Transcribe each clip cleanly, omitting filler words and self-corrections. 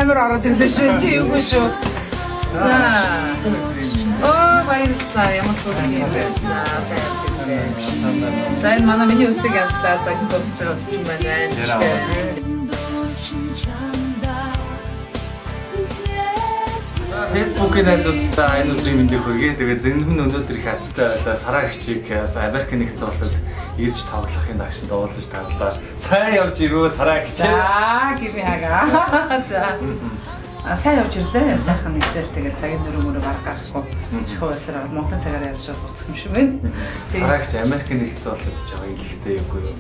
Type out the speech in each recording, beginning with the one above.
амар ороод ирлээ шүү. Чи юу вэ шүү? За. Баярлалаа. Ямар хүрээ юм бэ? За энэ манай миний үсэг янзлаа. Дахин дуусч байгаа үсч юм байна. Facebook-ийн найзуудтай энэ өдрийн мэндийг хүргэе. Тэгээд Зэнхэн өнөөдөр их азтай Сараа гихчийг Америк нэгдсэн улсад ирж тоглохын дагшид уулзаж тавлаа. Сайн явж ирвөө Сараа гихч. За, гими хага. За. Сайн явж ирлээ. Сайхан нэгсэл тэгээд цагийн зүрх мөрөөр гарахгүй. Шуусаар Монголын цагаар явж буцах юм шиг байна. Сараа гихч Америк нэгдсэн улсад ч байгаа илэгтэй үгүй юу?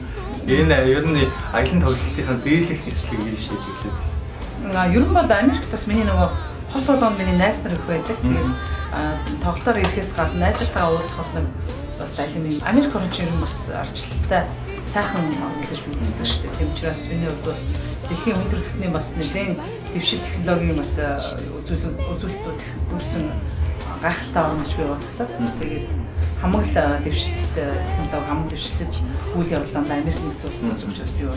Энэ ер нь аялын тоглолтынхаа дийлэх хэсгийг ийшээж ирлээ байсан. Ер нь бол Америкт бас миний нөгөө хол болгонд миний найз нар их байдаг. Тэгээд тоглолтоор ирэхээс гадна найзтайгаа уулзахаас нэг бас алимын Америк орнч ер нь бас арчлалтай сайхан гэж үздэг шүү дээ. Тийм учраас миний хувьд бол дэлхийн өндөр түвшний бас нэгэн дэвшил технологийн бас үзүүлэлтүүд бүрсэн гайхалтай орн гэж би боддог. Тэгээд хамгийн дэвшилттэй технологи хамгийн дэвшилтэд үйл явдлаа Америк нэгдсэн улсад зөвлөж юу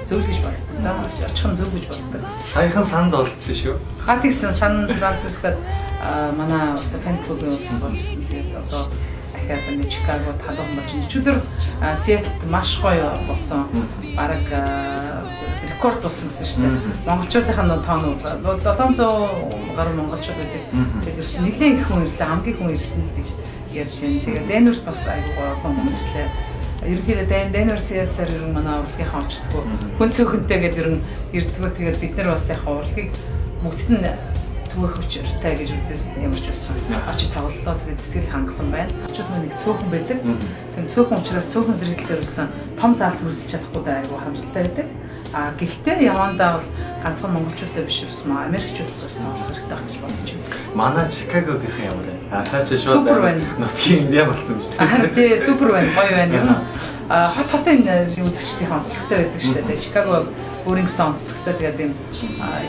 зөв гэж боддог. Очихын зөв гэж боддог. Саяхан санд олцсон шүү. Хатигсан Сан Францискод манай бас фэн клубын үзсэн болж ирсэн. Тэгээд одоо ахиад нэг Чикагод хадгалан болж байна. Өчигдөр Сиэтлд маш гоё болсон. Бараг рекорд болсон гэсэн шүү дээ. Монголчуудынхаа тоон бол 700 гаруй монголчууд байдаг. Тэгээд ерөөс нэлээд их хүн ирлээ. Хамгийн хүн ирсэн гэж ярьж байна. Тэгээд Дэнверт бас аягүй олон хүн ирлээ. Ерөнхийдөө Дэнвер Сиэтлээр ер нь манай урлагийнхаа очтгоо хүн цөөхөнтэй гэдэг ер нь ирдгүү. Тэгээд бид нар бас яг урлагийг бүгдд нь түгээх учиртай гэж үзсэн ямар ч байсан. Очиж тоглолоо тэгээд сэтгэл хангалуун байна. Очууд нэг цөөхөн байдаг. Тэгээд цөөхөн учраас цөөхөн зэрэглэл зориулсан том заалт хүрсэж чадахгүй айгүй харамсалтай байдаг. Гэхдээ явандаа бол ганцхан монголчуудтай биш байсан Америкчууд бас тоглох хэрэгтэй байх гэж бодож байна. Манай Чикагогийнхан ямар вэ? Цаашаа шууд нутгийн Индиа болсон биз дээ. Харин тий супер байна, гоё байна. Хотын үзэгчдийн онцлогтой байдаг шүү дээ. Чикаго өөрийн онцлогтой тэгээд юм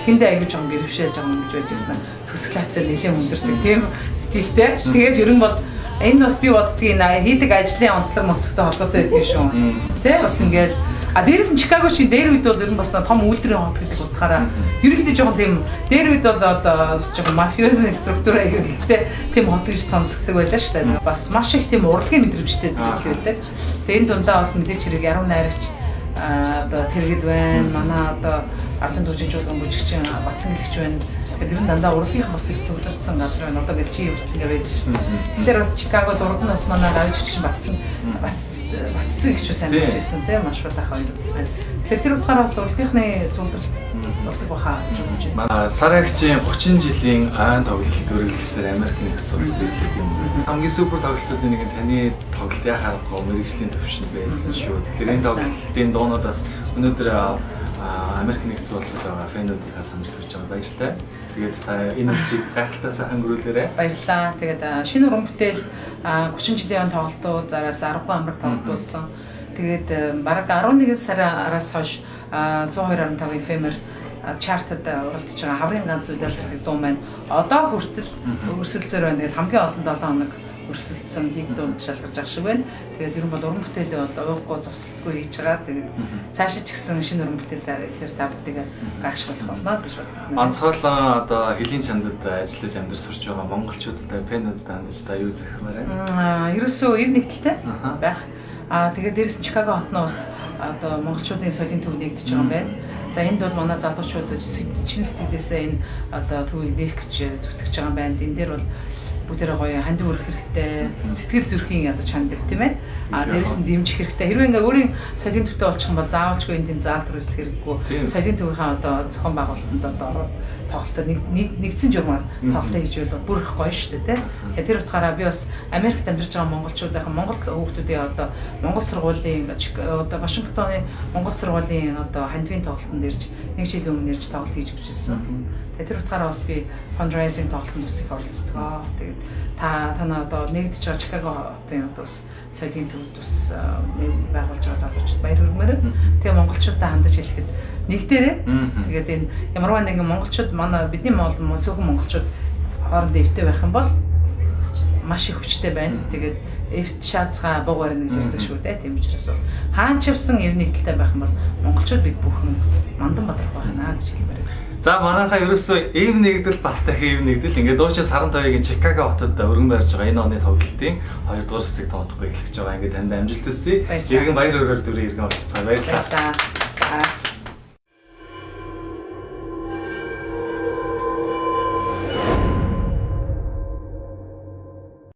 эхэндээ аягүй жоон гэрвшээ жоон гэж байж байна. Төсөлхацаа нэлээд өндөртэй тийм стилтэй. Тэгээд ер нь бол энэ бас би боддгийг хийдэг ажлын онцлог мөсөлтөй холбоотой байдаг шүү. Тэ бас ингээд дээрээс нь Чикаго шиг дээр үед бол ер нь бас том үйлдвэрийн хот гэдэг утгаараа ерөнхийдөө жоохон тийм дээр үед бол одоо жоохон мафиозны структур аягүй гэхдээ тийм хот гэж сонсогддог байлаа шүү дээ. Бас маш их тийм урлагийн мэдрэмжтэй байдаг. Тэгээ энэ дундаа бас мэдээч хэрэг яруу найрагч одоо тэргэл байна. Манай одоо ардын төвчийн жуулган бүжигчин Бацсан гэлэгч байна. Тэгэхээр ер нь дандаа урлагийнх бас их зөвлөрсөн газар байна. Одоо гэж чи хүртэл ингээд байж шин. Тэгэхээр бас Чикагод урд нь бас манай гавьччин Бацсан гэж сайн хэлжсэн тийм маш их ах хоёр байна. Тэгэхээр тэр утгаараа бас урлагийнхны зөвлөлт болдог баха гэж бодож байна. Манай Сарагчийн 30 жилийн айн тоглолт үргэлжлэлээр Америк нэгдсэн улсад ирлээ юм. Хамгийн супер тоглолтуудын нэг нь таны тоглолт яхаарахгүй мэрэгжлийн төвшөнд байсан шүү. Тэгэхээр энэ тоглолтын дуунуудаас өнөөдөр Америк нэгдсэн улсад байгаа фэнүүдийнхаа санал төрж байгаа баяртай. Тэгээд та энэ үчиг гайхалтай сайхан өнгөрүүлээрэй. Баярлалаа. Тэгээд шинэ уран бүтээл 30 жилийн тоглолтууд зараас 10 амраг тоглолт болсон. Тэгээд бараг 11 сараас хойш 102.5 FM-ээр чартад оролцож байгаа хаврын ганц үдэлсэлдэг дуу маань одоо хүртэл өрсөлдсөөр байна. Тэгээд хамгийн олон 7 хоног өрсөлдсөн хит дунд шалгарч байгаа шиг байна. Тэгээд ер нь бол уран бүтээлээ бол уухгүй зогсолтгүй хийж байгаа. Тэгээд цаашаа ч гэсэн шинэ уран бүтээлээр ихээр та бүдгийг гайхшруулах болно гэж бодлоо. Онцгойлон одоо хэлийн чандад ажиллаж амьдарч сурч байгаа монголчуудтай фэнүүдтэй хандаж та юу захимаар байна? Ерөөсөө ир нэгдэлтэй байх. Тэгээд дээрээс нь Чикаго хотноос одоо монголчуудын соёлын төв нэгдэж байгаа юм байна. За энд бол манай залуучууд шинэ сэтгэлээсээ энэ одоо төвийг нээх гэж зүтгэж байгаа юм байна. Энэ дээр бол бүгдээрээ гоё ханд өрөх хэрэгтэй, сэтгэл зүрхийн ядаж ханддаг тийм ээ. Дээрээс нь дэмжих хэрэгтэй. Хэрвээ ингээ өөрийн соёлын төвтэй болчих юм бол заавалчгүй энэ тийм заалт хүрээсэл хэрэггүй. Соёлын төвийнхаа одоо зохион байгуулалтанд одоо тоглолтод нэгдсэн журмаар тоглолтоо хийж байвал бүр их гоё шүү дээ тийм. Тэр утгаараа би бас Америкт амьдарч байгаа монголчуудынхаа монгол хүүхдүүдийн одоо монгол сургуулийн одоо Вашингтоны монгол сургуулийн одоо хандвийн тоглолтод ирж нэг жилийн өмнө ирж тоглолт хийж өгчээсэн. Тэр утгаараа бас би fundraising тоглолтод бас их оролцдог. Тэгээд танаа одоо нэгдэж байгаа Чикаго хотын одоо бас соёлын төвд бас байгуулж байгаа залуучууд баяр хүрмээр. Тэгээ монголчуудаа хандаж хэлэхэд нэгдээрээ тэгээд энэ ямарваа нэгэн монголчууд манай бидний цөөхөн монголчууд хоорондоо эвтэй байх юм бол маш их хүчтэй байна. Тэгээд эвт шаацгаа буугаар нэг зэрэг шүү дээ. Тийм учраас хаан ч явсан эв нэгдэлтэй байх юм бол монголчууд бид бүхэн мандан бадрах байна гэж хэлмээр байна. За манайхаа ерөөсөө эв нэгдэл бас дахин эв нэгдэл ингээд дуучид Саран тавигийн Чикаго хотод өргөн барьж байгаа энэ оны тоглолтын 2 дугаар хэсэг тоодохгүй эхлэж байгаа. Ингээд танд амжилт хүсье. Иргэн баяр өрөөл дүрийн иргэн уулзцаа. Баярлалаа.